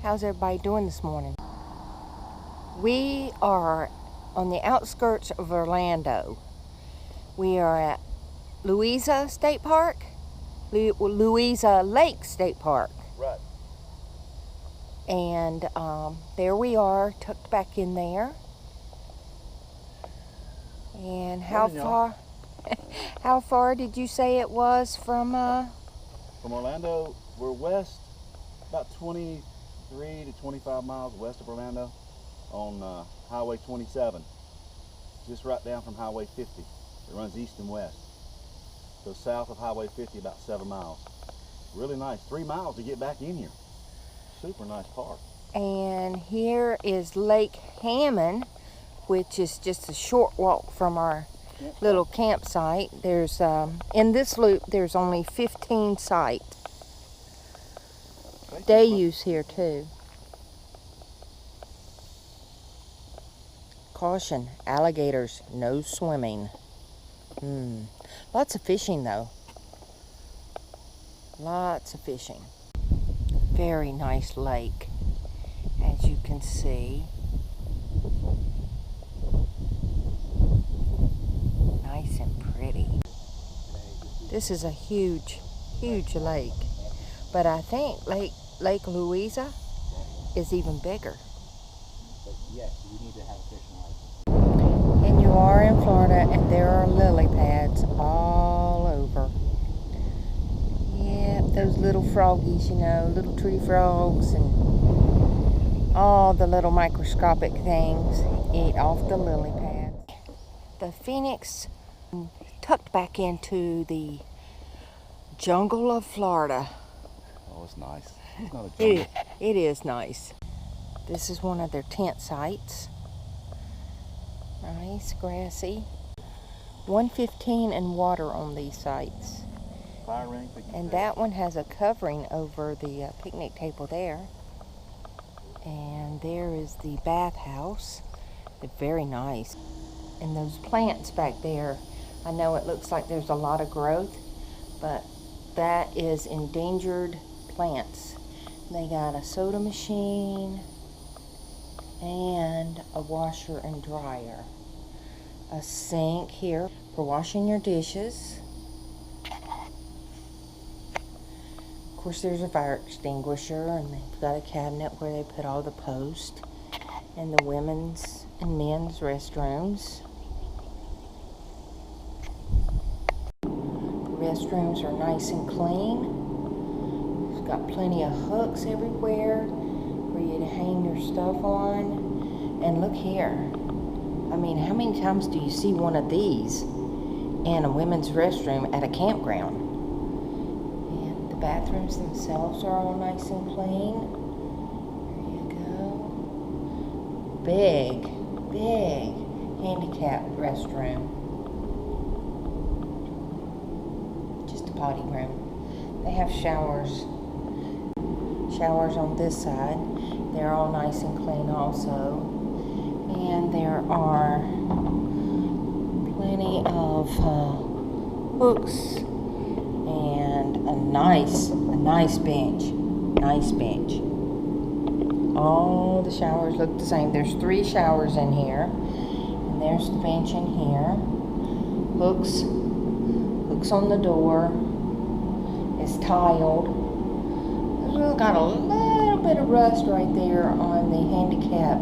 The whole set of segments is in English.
How's everybody doing this morning? We are on the outskirts of Orlando. We are at Louisa State Park, Louisa Lake State Park. Right. And there we are, tucked back in there. And how far? How far did you say it was from? From Orlando, we're west, about 23 to 25 miles west of Orlando, on Highway 27. Just right down from Highway 50. It runs east and west. So south of Highway 50, about 7 miles. Really nice. 3 miles to get back in here. Super nice park. And here is Lake Hammond, which is just a short walk from our little campsite. There's in this loop there's only 15 sites. Day use here too. Caution, alligators, no swimming. Lots of fishing though. Lots of fishing. Very nice lake, as you can see. Nice and pretty. This is a huge, huge lake. But I think Lake Louisa is even bigger. But yes, you need to have a fishing license. And you are in Florida, and there are lily pads all over. Yeah, those little froggies, you know, little tree frogs and all the little microscopic things eat off the lily pads. The Phoenix tucked back into the jungle of Florida. Oh, it's nice. It's not a jungle. It is nice. This is one of their tent sites. Nice, grassy. 115 and water on these sites. Fire ring, and that one has a covering over the picnic table there. And there is the bathhouse. They're very nice. And those plants back there, I know it looks like there's a lot of growth, but that is endangered plants. They got a soda machine and a washer and dryer. A sink here for washing your dishes. Of course, there's a fire extinguisher, and they've got a cabinet where they put all the posts and the women's and men's restrooms. The restrooms are nice and clean. It's got plenty of hooks everywhere for you to hang your stuff on. And look here. I mean, how many times do you see one of these in a women's restroom at a campground? And the bathrooms themselves are all nice and clean. There you go. Big handicapped restroom. Just a potty room. They have showers on this side. They're all nice and clean also. And there are plenty of hooks and a nice bench. Nice bench. All the showers look the same. There's 3 showers in here. And there's the bench in here. Hooks on the door. It's tiled. It's got a little bit of rust right there on the handicap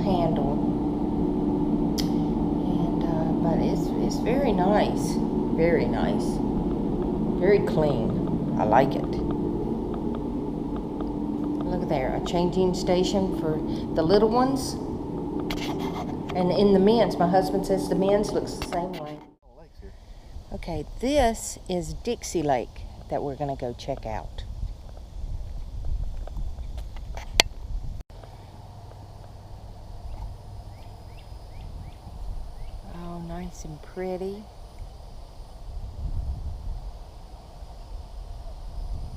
handle. And but it's very nice. Very nice. Very clean. I like it. Look there, a changing station for the little ones. And in the men's, my husband says the men's looks the same way. Okay, this is Dixie Lake that we're going to go check out. Oh, nice and pretty.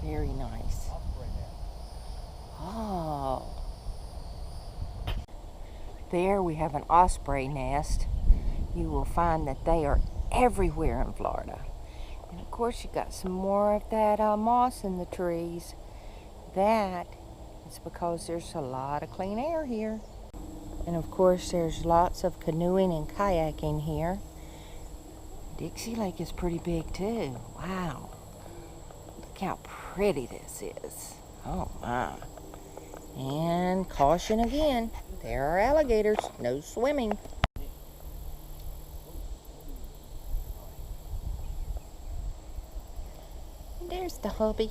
Very nice. Oh. There we have an osprey nest. You will find that they are everywhere in Florida. And of course you got some more of that moss in the trees. That It's because there's a lot of clean air here. And of course there's lots of canoeing and kayaking here. Dixie Lake is pretty big too. Wow. Look how pretty this is. Oh my. And caution again. There are alligators. No swimming. And there's the hubby.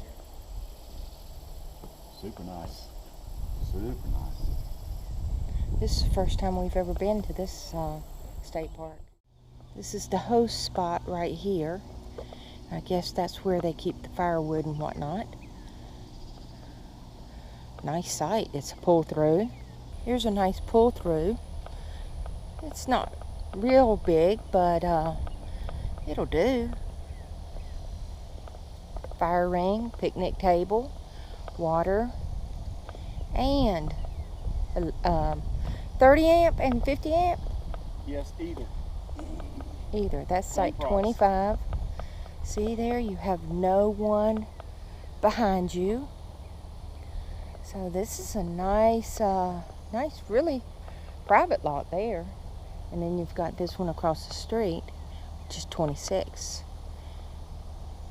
Super nice. Super nice. This is the first time we've ever been to this state park. This is the host spot right here. I guess that's where they keep the firewood and whatnot. Nice site. It's a pull through. Here's a nice pull through. It's not real big, but it'll do. Fire ring, picnic table, water, and 30 amp and 50 amp? Yes, either. Either. That's site 25. See there, you have no one behind you. So this is a nice, really private lot there. And then you've got this one across the street, which is 26.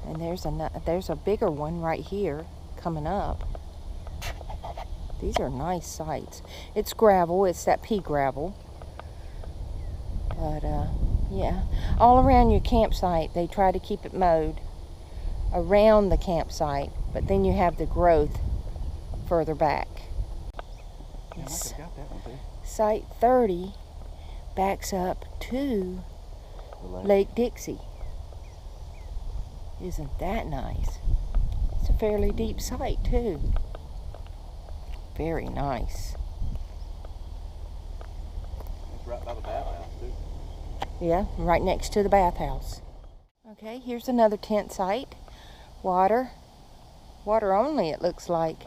And there's a bigger one right here coming up. These are nice sites. It's gravel. It's that pea gravel. But yeah, all around your campsite they try to keep it mowed around the campsite, but then you have the growth further back. Yeah, I got that one too. Site 30 backs up to Lake Dixie. Isn't that nice? It's a fairly deep site too. Very nice. It's right by the bathhouse too. Yeah, right next to the bathhouse. Okay, here's another tent site. Water only, it looks like.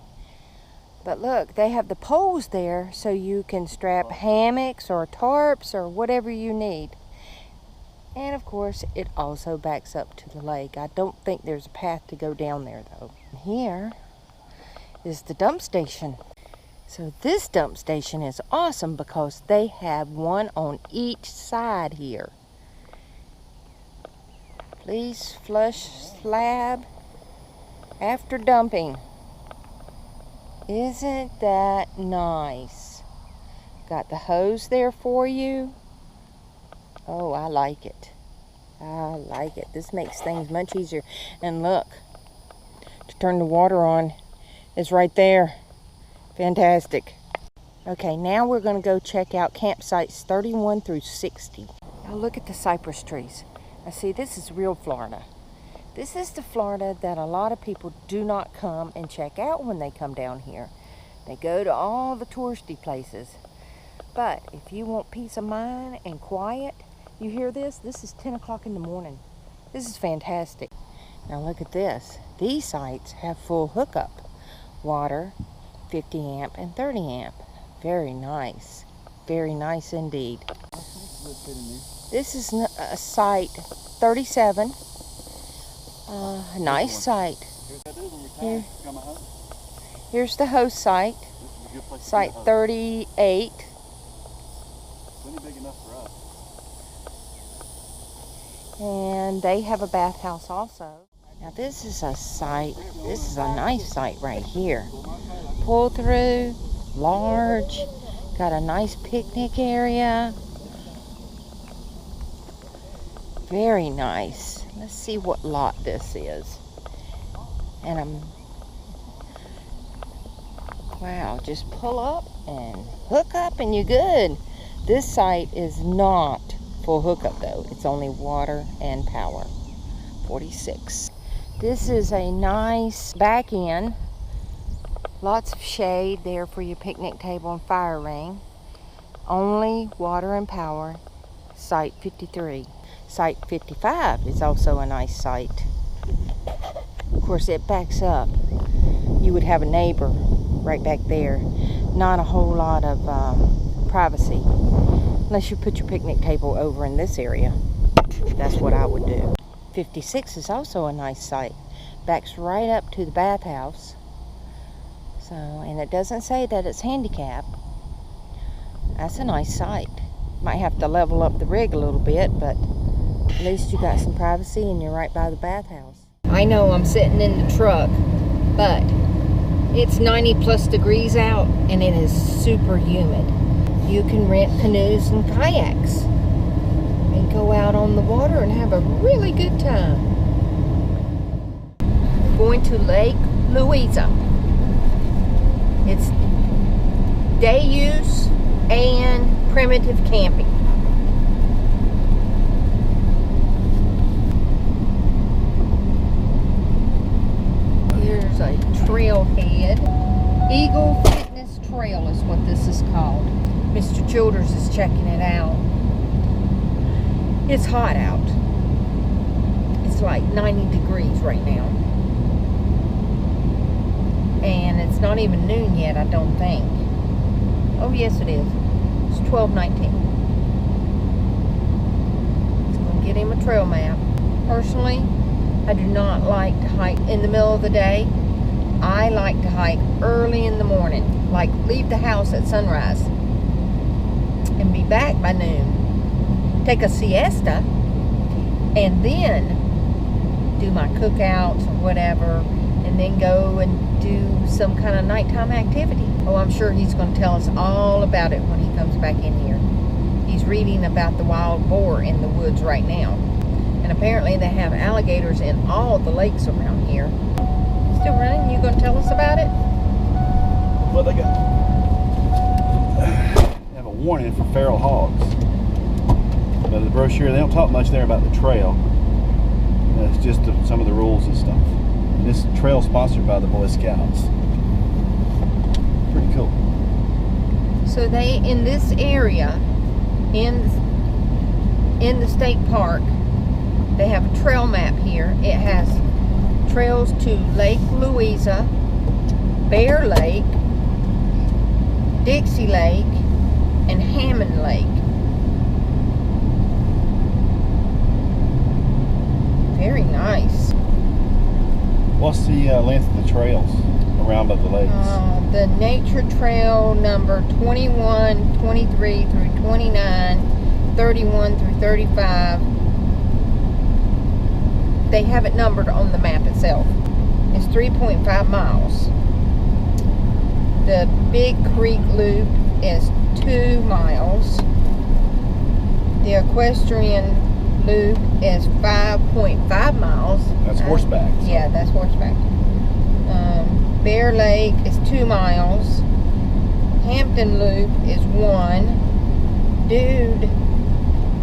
But look, they have the poles there so you can strap hammocks or tarps or whatever you need. And of course, it also backs up to the lake. I don't think there's a path to go down there though. Here is the dump station. So this dump station is awesome because they have one on each side here. Please flush slab after dumping. Isn't that nice? Got the hose there for you. Oh, I like it. I like it. This makes things much easier. And look, to turn the water on is right there. Fantastic. Okay, now we're going to go check out campsites 31 through 60. Now look at the cypress trees. Now see, this is real Florida. This is the Florida that a lot of people do not come and check out when they come down here. They go to all the touristy places. But if you want peace of mind and quiet, you hear this? This is 10 o'clock in the morning. This is fantastic. Now look at this. These sites have full hookup. Water, 50 amp and 30 amp. Very nice. Very nice indeed. This is site 37. A nice site. Here's the host site. Site 38. Plenty big enough for us. And they have a bathhouse also. Now this is a site, this is a nice site right here. Pull through, large, got a nice picnic area. Very nice. Let's see what lot this is. And wow, just pull up and hook up and you're good. This site is not full hookup though. It's only water and power. 46. This is a nice back end. Lots of shade there for your picnic table and fire ring. Only water and power. Site 53. Site 55 is also a nice site. Of course, it backs up. You would have a neighbor right back there. Not a whole lot of privacy. Unless you put your picnic table over in this area. That's what I would do. 56 is also a nice site. Backs right up to the bathhouse. So, and it doesn't say that it's handicapped. That's a nice sight. Might have to level up the rig a little bit, but at least you got some privacy and you're right by the bathhouse. I know I'm sitting in the truck, but it's 90+ degrees out and it is super humid. You can rent canoes and kayaks and go out on the water and have a really good time. Going to Lake Louisa. It's day use and primitive camping. Here's a trailhead. Eagle Fitness Trail is what this is called. Mr. Childers is checking it out. It's hot out. It's like 90 degrees right now. And it's not even noon yet, I don't think. Oh, yes, it is. It's 12:19. So I'm going to get him a trail map. Personally, I do not like to hike in the middle of the day. I like to hike early in the morning. Like, leave the house at sunrise and be back by noon. Take a siesta and then do my cookouts or whatever, and then go and do some kind of nighttime activity. Oh, I'm sure he's going to tell us all about it when he comes back in here. He's reading about the wild boar in the woods right now. And apparently they have alligators in all the lakes around here. Still running? You going to tell us about it? Well, they have a warning for feral hogs. But the brochure, they don't talk much there about the trail. It's just some of the rules and stuff. And this trail is sponsored by the Boy Scouts. Pretty cool. So they, in this area, in the state park, they have a trail map here. It has trails to Lake Louisa, Bear Lake, Dixie Lake, and Hammond Lake. Very nice. What's the length of the trails around by the lakes? The nature trail number 21, 23 through 29, 31 through 35. They have it numbered on the map itself. It's 3.5 miles. The Big Creek Loop is 2 miles. The Equestrian Loop is 5.5 miles. That's horseback. So. Yeah, that's horseback. Bear Lake is 2 miles. Hampton Loop is 1.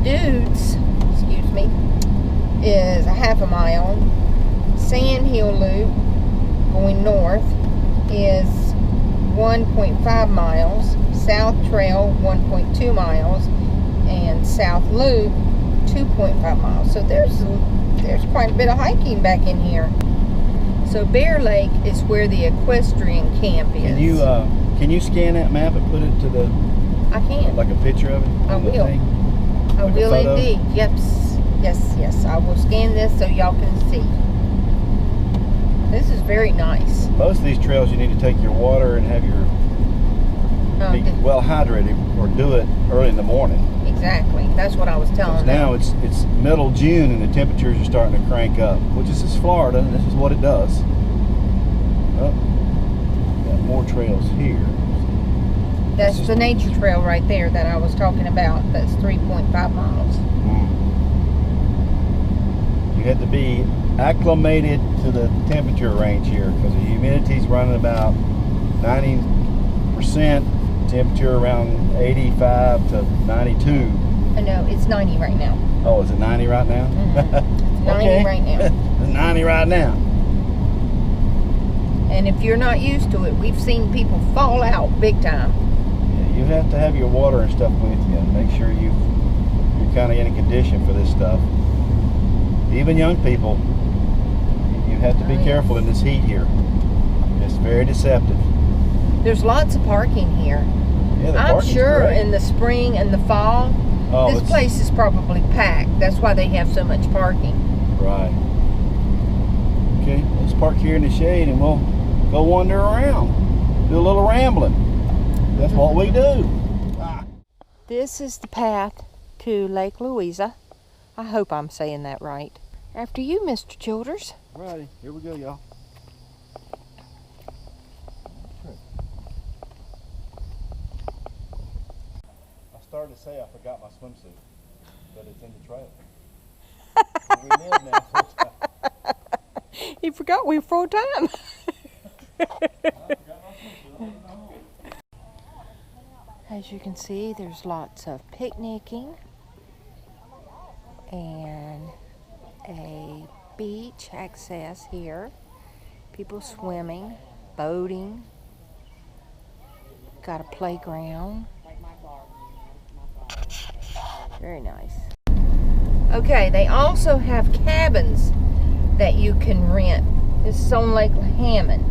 Dudes, excuse me, is a half a mile. Sand Hill Loop, going north, is 1.5 miles. South Trail, 1.2 miles. And South Loop, 2.5 miles. So there's quite a bit of hiking back in here. So Bear Lake is where the equestrian camp is. Can you scan that map and put it to the? I can. Like a picture of it. I will. I will indeed. Yes. I will scan this so y'all can see. This is very nice. Most of these trails, you need to take your water and have your be well hydrated, or do it early in the morning. Exactly. That's what I was telling them. Now it's middle June and the temperatures are starting to crank up, which is Florida, and this is what it does. Oh, got more trails here. That's the nature trail right there that I was talking about. That's 3.5 miles. You have to be acclimated to the temperature range here because the humidity's running about 90%. Temperature around 85 to 92. No, it's 90 right now. Oh, is it 90 right now? Mm-hmm. It's 90 right now. It's 90 right now. And if you're not used to it, we've seen people fall out big time. Yeah, you have to have your water and stuff with you and make sure you're kind of in a condition for this stuff. Even young people, you have to be careful in this heat here. It's very deceptive. There's lots of parking here. Yeah, I'm sure great. In the spring and the fall, this place is probably packed. That's why they have so much parking. Right. Okay, let's park here in the shade and we'll go wander around. do a little rambling. That's what we do. This is the path to Lake Louisa. I hope I'm saying that right. After you, Mr. Childers. Righty, here we go, y'all. I started to say I forgot my swimsuit, but it's in the trailer. We live now full time. He forgot we were full time. As you can see, there's lots of picnicking and a beach access here. People swimming, boating. Got a playground. Very nice. Okay, they also have cabins that you can rent. This is on Lake Hammond.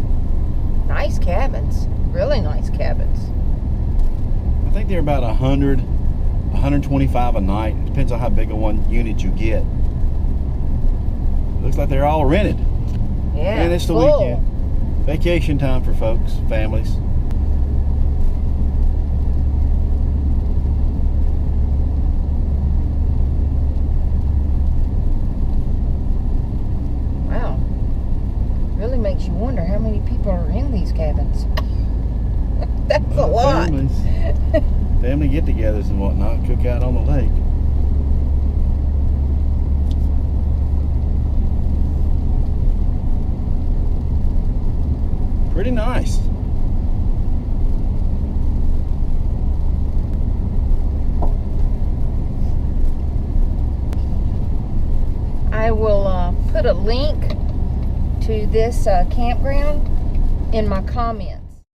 Nice cabins, really nice cabins. I think they're about 100, 125 a night. It depends on how big a one unit you get. Looks like they're all rented. Yeah, and it's the full. weekend. Vacation time for folks, families. Wow. Really makes you wonder how many people are in these cabins. That's a lot. Family get-togethers and whatnot, cook out on the lake. Pretty nice. I will put a link to this campground in my comments.